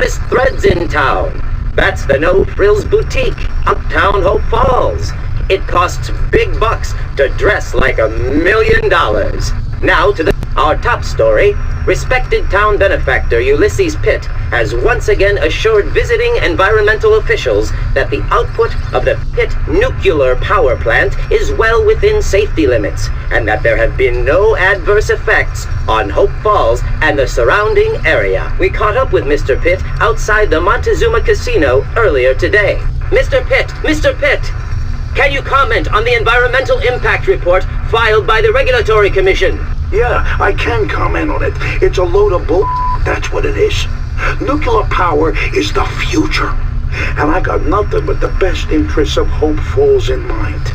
hottest threads in town. That's the No Frills Boutique, Uptown Hope Falls. It costs big bucks to dress like $1 million. Now to our top story. Respected town benefactor Ulysses Pitt has once again assured visiting environmental officials that the output of the Pitt nuclear power plant is well within safety limits, and that there have been no adverse effects on Hope Falls and the surrounding area. We caught up with Mr. Pitt outside the Montezuma Casino earlier today. Mr. Pitt, can you comment on the environmental impact report filed by the Regulatory Commission? Yeah, I can comment on it. It's a load of bull. That's what it is. Nuclear power is the future. And I got nothing but the best interests of Hope Falls in mind.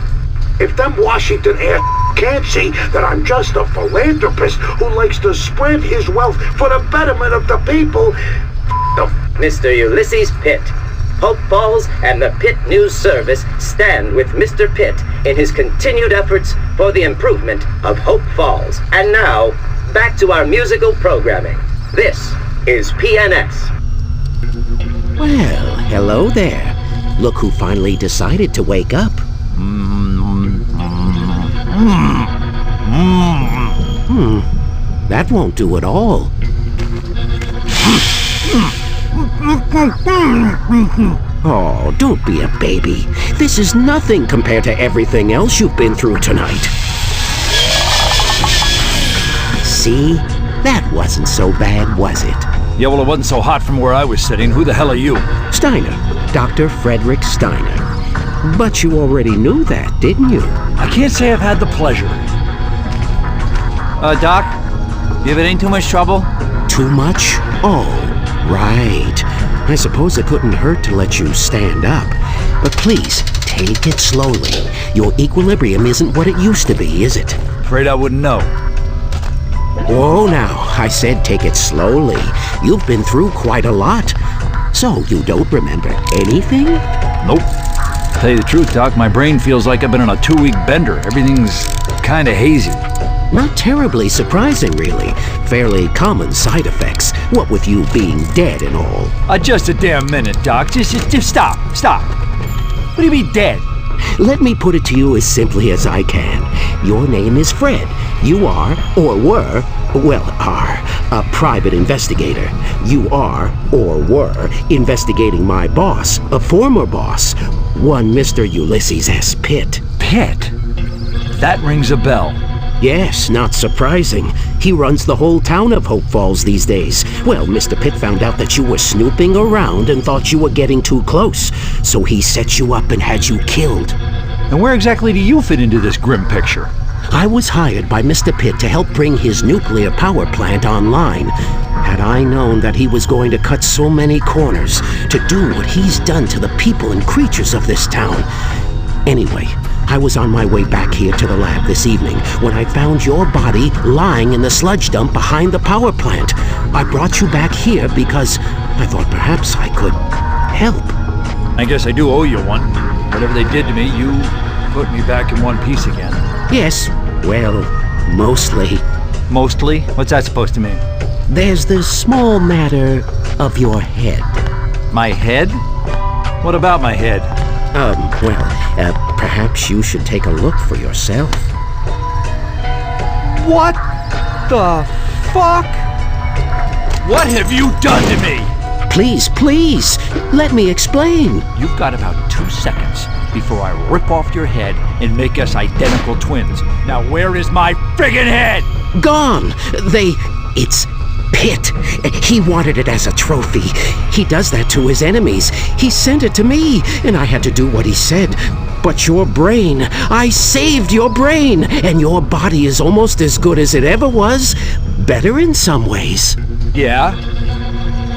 If them Washington ass can't see that I'm just a philanthropist who likes to spread his wealth for the betterment of the people, Mr. Ulysses Pitt. Hope Falls and the Pitt News Service stand with Mr. Pitt in his continued efforts for the improvement of Hope Falls. And now, back to our musical programming. This is PNS. Well, hello there. Look who finally decided to wake up. That won't do at all. Oh, don't be a baby. This is nothing compared to everything else you've been through tonight. See? That wasn't so bad, was it? Yeah, well, it wasn't so hot from where I was sitting. Who the hell are you? Steiner. Dr. Frederick Steiner. But you already knew that, didn't you? I can't say I've had the pleasure. Doc? If it ain't too much trouble? Too much? Oh, right. I suppose it couldn't hurt to let you stand up. But please, take it slowly. Your equilibrium isn't what it used to be, is it? Afraid I wouldn't know. Whoa now, I said take it slowly. You've been through quite a lot. So you don't remember anything? Nope. Tell you the truth, Doc, my brain feels like I've been on a 2-week bender. Everything's kinda hazy. Not terribly surprising, really. Fairly common side effects, what with you being dead and all. Just a damn minute, Doc. Just stop. What do you mean dead? Let me put it to you as simply as I can. Your name is Fred. You are, or were, a private investigator. You are, or were, investigating my boss, a former boss, one Mr. Ulysses S. Pitt. Pitt? That rings a bell. Yes, not surprising. He runs the whole town of Hope Falls these days. Well, Mr. Pitt found out that you were snooping around and thought you were getting too close, so he set you up and had you killed. And where exactly do you fit into this grim picture? I was hired by Mr. Pitt to help bring his nuclear power plant online. Had I known that he was going to cut so many corners to do what he's done to the people and creatures of this town. Anyway, I was on my way back here to the lab this evening when I found your body lying in the sludge dump behind the power plant. I brought you back here because I thought perhaps I could help. I guess I do owe you one. Whatever they did to me, you put me back in one piece again. Yes, well, mostly. Mostly? What's that supposed to mean? There's the small matter of your head. My head? What about my head? Perhaps you should take a look for yourself. What the fuck? What have you done to me? Please, let me explain. You've got about 2 seconds before I rip off your head and make us identical twins. Now where is my friggin' head? Gone. It's Pitt. He wanted it as a trophy. He does that to his enemies. He sent it to me, and I had to do what he said. But your brain, I saved your brain, and your body is almost as good as it ever was. Better in some ways. Yeah,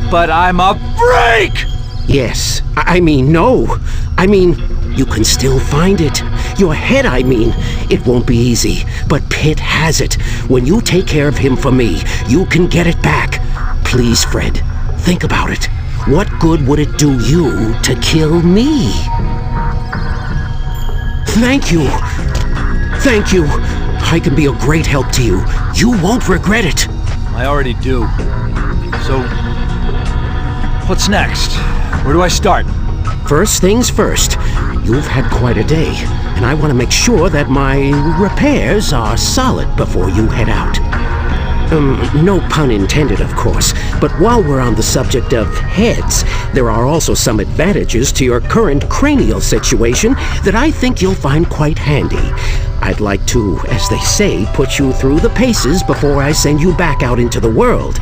but I'm a freak! Yes, no. You can still find it. Your head, It won't be easy, but Pitt has it. When you take care of him for me, you can get it back. Please, Fred, think about it. What good would it do you to kill me? Thank you. I can be a great help to you. You won't regret it. I already do. So, What's next? Where do I start? First things first, you've had quite a day, and I want to make sure that my repairs are solid before you head out. No pun intended, of course, but while we're on the subject of heads, there are also some advantages to your current cranial situation that I think you'll find quite handy. I'd like to, as they say, put you through the paces before I send you back out into the world.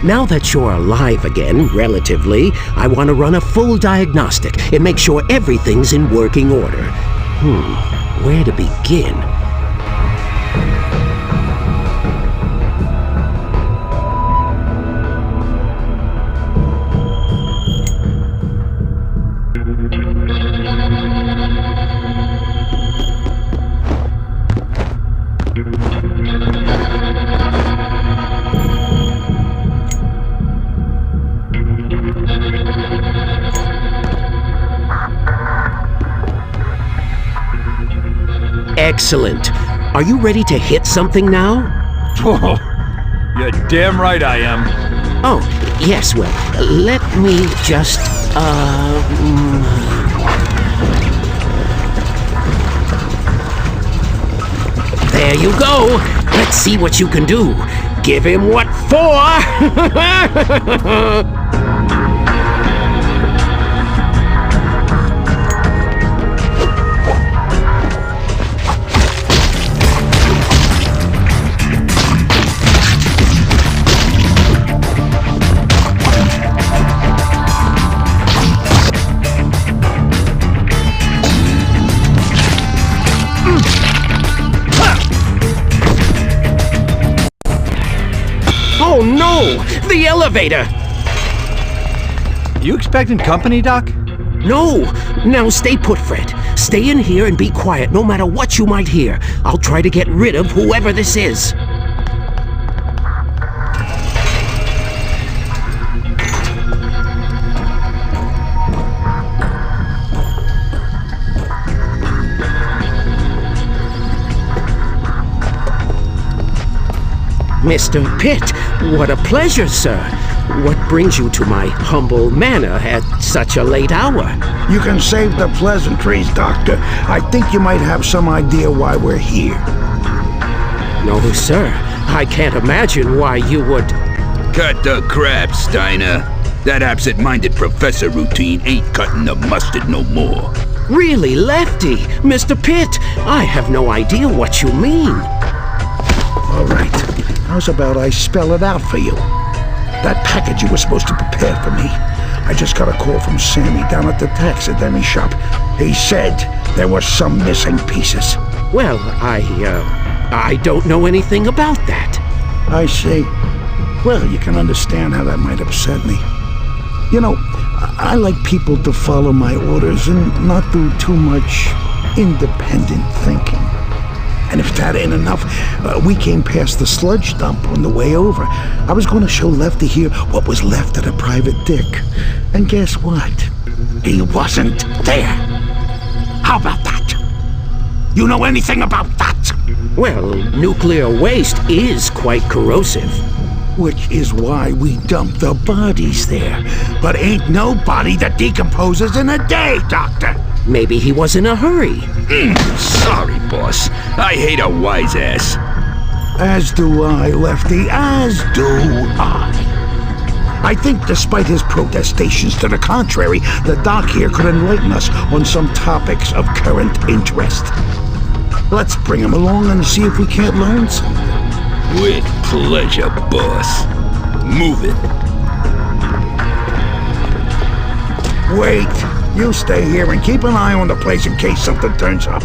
Now that you're alive again, relatively, I want to run a full diagnostic and make sure everything's in working order. Where to begin? Excellent. Are you ready to hit something now? Whoa, you're damn right I am. Oh, yes, well, let me just, There you go. Let's see what you can do. Give him what for? Oh no! The elevator! You expecting company, Doc? No! Now stay put, Fred. Stay in here and be quiet no matter what you might hear. I'll try to get rid of whoever this is. Mr. Pitt, what a pleasure, sir. What brings you to my humble manor at such a late hour? You can save the pleasantries, Doctor. I think you might have some idea why we're here. No, sir. I can't imagine why you would... Cut the crap, Steiner. That absent-minded professor routine ain't cutting the mustard no more. Really, Lefty? Mr. Pitt, I have no idea what you mean. All right. How's about I spell it out for you? That package you were supposed to prepare for me. I just got a call from Sammy down at the taxidermy shop. He said there were some missing pieces. Well, I don't know anything about that. I see. Well, you can understand how that might upset me. You know, I like people to follow my orders and not do too much independent thinking. And if that ain't enough, we came past the sludge dump on the way over. I was going to show Lefty here what was left of the private dick. And guess what? He wasn't there. How about that? You know anything about that? Well, nuclear waste is quite corrosive. Which is why we dump the bodies there. But ain't no body that decomposes in a day, Doctor. Maybe he was in a hurry. Sorry, boss. I hate a wise ass. As do I, Lefty, as do I. I think despite his protestations to the contrary, the doc here could enlighten us on some topics of current interest. Let's bring him along and see if we can't learn something. With pleasure, boss. Move it. Wait. You stay here and keep an eye on the place in case something turns up.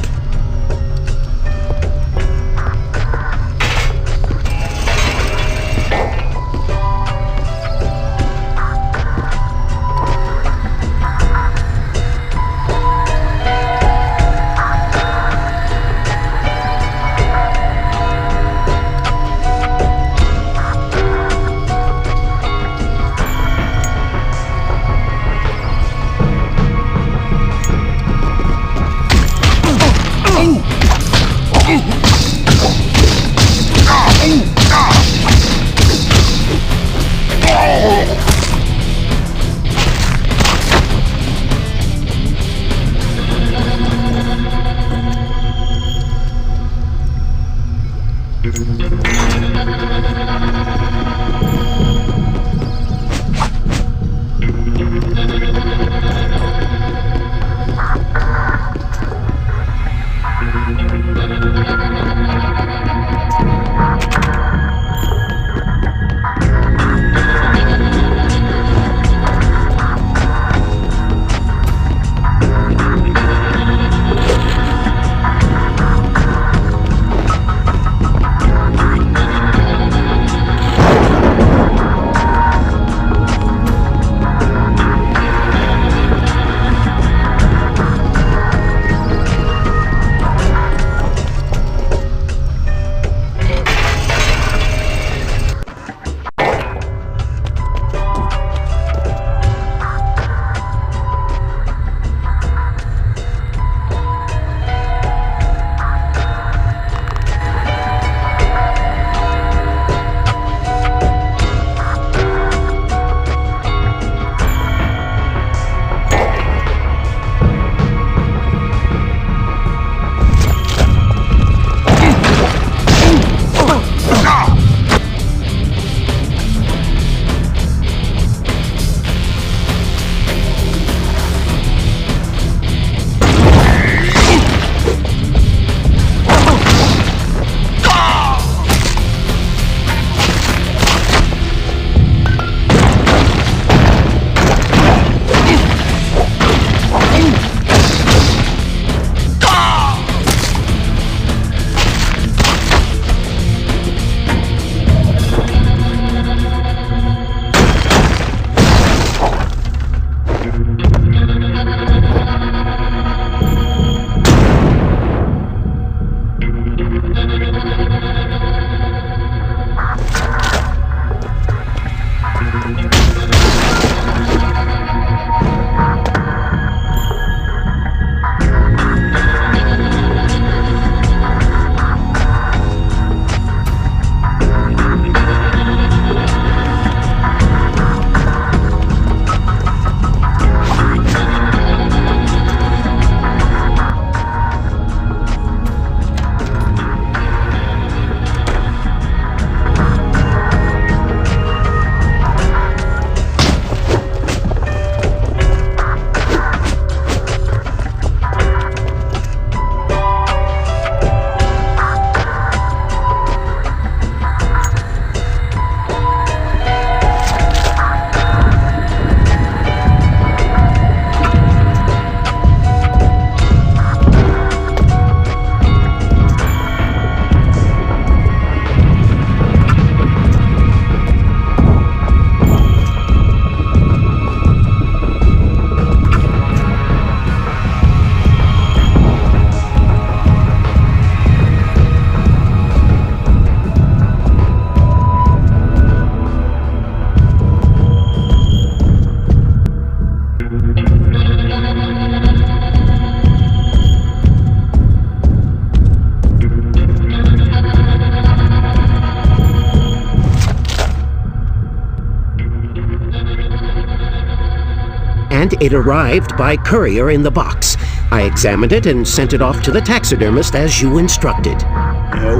and it arrived by courier in the box. I examined it and sent it off to the taxidermist as you instructed.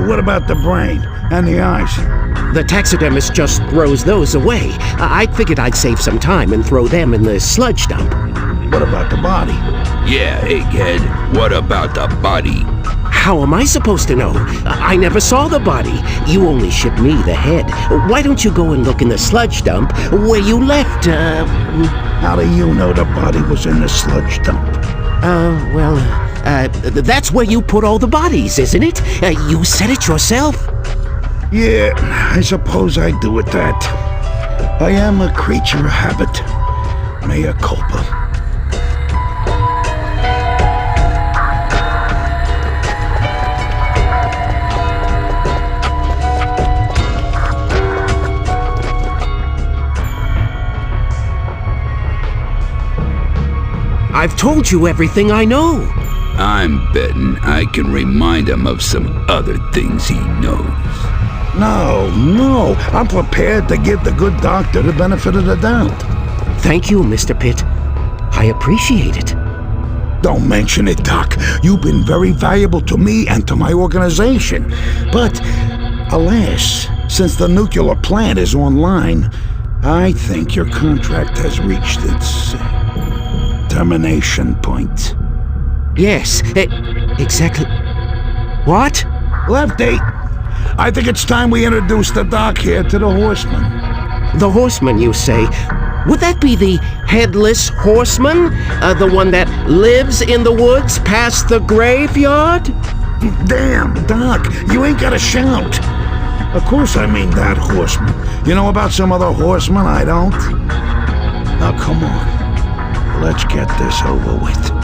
What about the brain and the eyes? The taxidermist just throws those away. I figured I'd save some time and throw them in the sludge dump. What about the body? Yeah, egghead. What about the body? How am I supposed to know? I never saw the body. You only shipped me the head. Why don't you go and look in the sludge dump where you left, How do you know the body was in the sludge dump? That's where you put all the bodies, isn't it? You said it yourself. Yeah, I suppose I do it that. I am a creature of habit. Mea culpa. I've told you everything I know. I'm betting I can remind him of some other things he knows. No, I'm prepared to give the good doctor the benefit of the doubt. Thank you, Mr. Pitt. I appreciate it. Don't mention it, Doc. You've been very valuable to me and to my organization. But Alas, since the nuclear plant is online, I think your contract has reached its termination point. Yes, exactly. What? Lefty, I think it's time we introduce the doc here to the horseman. The horseman, you say? Would that be the headless horseman? The one that lives in the woods past the graveyard? Damn, Doc, you ain't gotta shout. Of course I mean that horseman. You know about some other horseman I don't? Now come on, let's get this over with.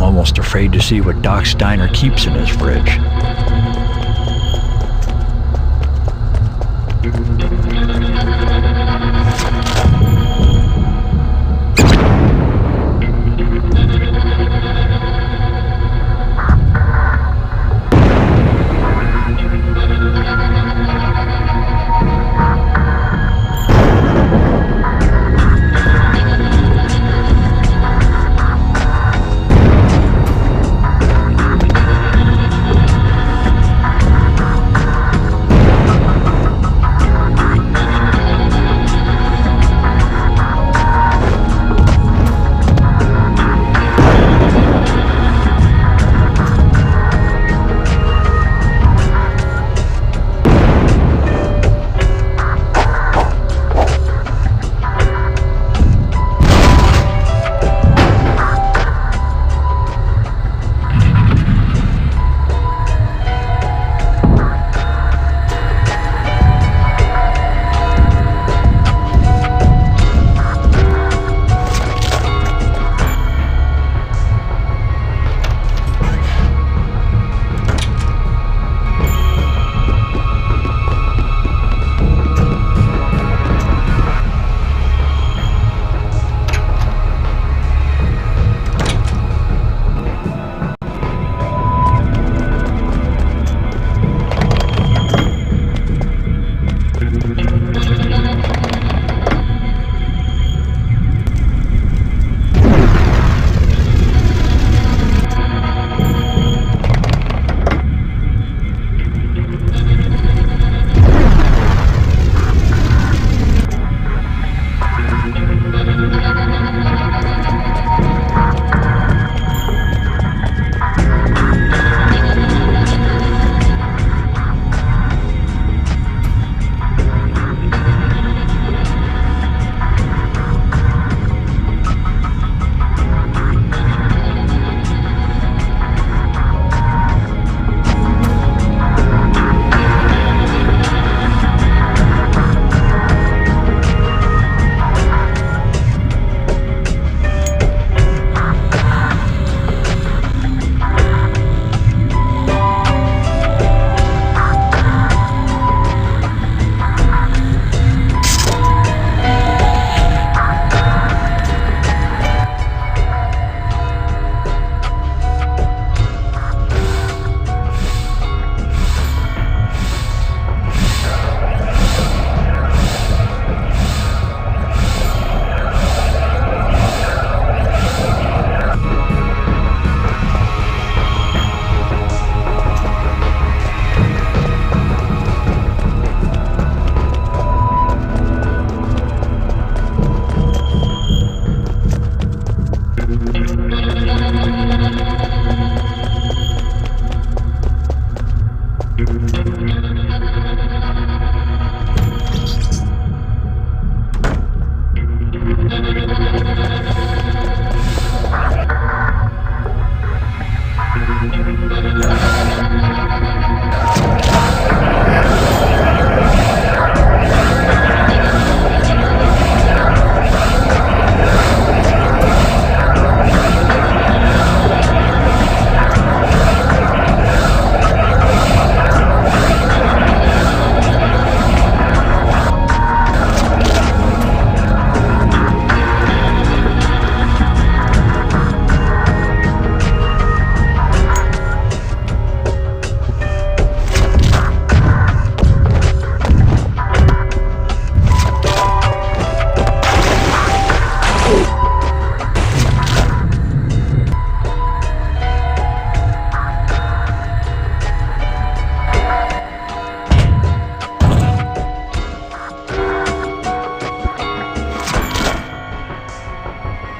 Almost afraid to see what Doc Steiner keeps in his fridge.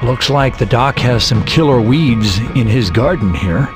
Looks like the doc has some killer weeds in his garden here.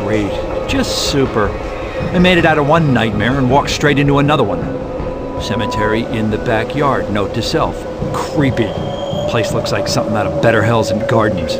Great. Just super. I made it out of one nightmare and walked straight into another one. Cemetery in the backyard. Note to self. Creepy. Place looks like something out of Better Hells and Gardens.